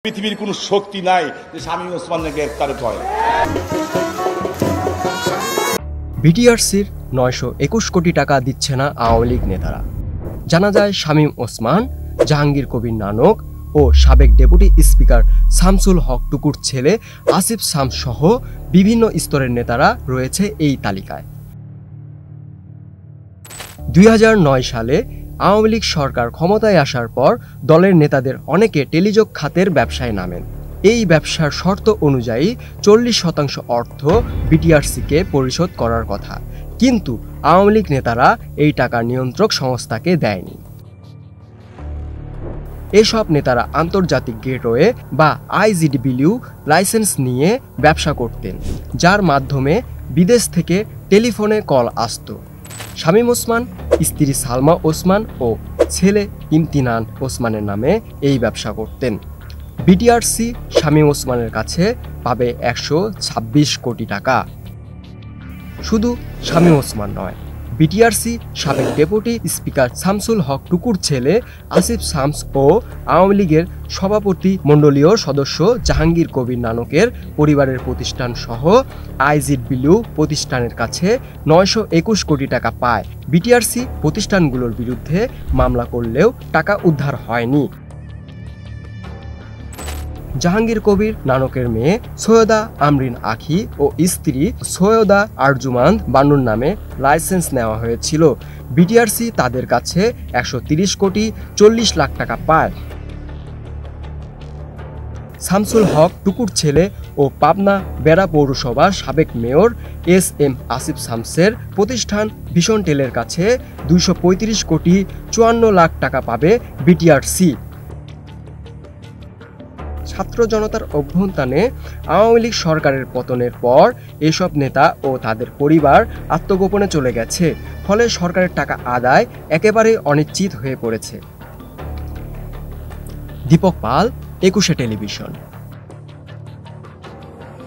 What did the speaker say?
পৃথিবীর কোনো শক্তি নাই যে শামীম ওসমানকে গ্রেফতার করে। বিটিআরসির 921 কোটি টাকা দিচ্ছে না আওয়ামী লীগ নেতারা। জানা যায় শামীম ওসমান, জাহাঙ্গীর কবির নানক ও সাবেক ডেপুটি স্পিকার শামসুল হক টুকুর ছেলে আসিফ শামস সহ বিভিন্ন স্তরের নেতারা রয়েছে এই তালিকায়। 2009 সালে আওয়ামী লীগ সরকার ক্ষমতায় আসার পর দলের নেতাদের অনেকে টেলিযোগ খাতের ব্যবসায় নামেন। এই ব্যবসার শর্ত অনুযায়ী 40% অর্থ বিটিআরসিকে পরিশোধ করার কথা, কিন্তু আওয়ামী লীগ নেতারা এই টাকা নিয়ন্ত্রক সংস্থাকে দেয়নি। এসব নেতারা আন্তর্জাতিক গেটওয়ে বা আইজিডিবিলিউ লাইসেন্স নিয়ে ব্যবসা করতেন, যার মাধ্যমে বিদেশ থেকে টেলিফোনে কল আসত। শামীম ওসমান, স্ত্রী সালমা ওসমান ও ছেলে ইমতিনান ওসমানের নামে এই ব্যবসা করতেন। বিটিআরসি শামীম ওসমানের কাছে পাবে 126 কোটি টাকা। শুধু শামীম ওসমান নয়, বিটিআরসি সাবেক ডেপুটি স্পিকার শামসুল হক টুকুর ছেলে আসিফ শামস ও আওয়ামী লীগের সভাপতি মণ্ডলীয় সদস্য জাহাঙ্গীর কবির নানকের পরিবারের প্রতিষ্ঠান সহ আইজিডিবিলিউ প্রতিষ্ঠানের কাছে 921 কোটি টাকা পায়। বিটিআরসি প্রতিষ্ঠানগুলোর বিরুদ্ধে মামলা করলেও টাকা উদ্ধার হয়নি। জাহাঙ্গীর কবির নানকের মেয়ে সৈয়দা আমরিন আখি ও স্ত্রী সৈয়দা আরজুমান্দ বানুর নামে লাইসেন্স নেওয়া হয়েছিল। বিটিআরসি তাদের কাছে 130 কোটি 40 লাখ টাকা পায়। শামসুল হক টুকুর ছেলে ও পাবনা বেড়া পৌরসভার সাবেক মেয়র এস.এম. আসিফ শামসের প্রতিষ্ঠান ভিশন টেলের কাছে 235 কোটি 54 লাখ টাকা পাবে বিটিআরসি। ছাত্র জনতার অভ্যুত্থানে আওয়ামী লীগ সরকারের পতনের পর এসব নেতা ও তাদের পরিবার আত্মগোপনে চলে গেছে, ফলে সরকারের টাকা আদায় একেবারে অনিশ্চিত হয়ে পড়েছে। দীপক পাল, 21 টেলিভিশন।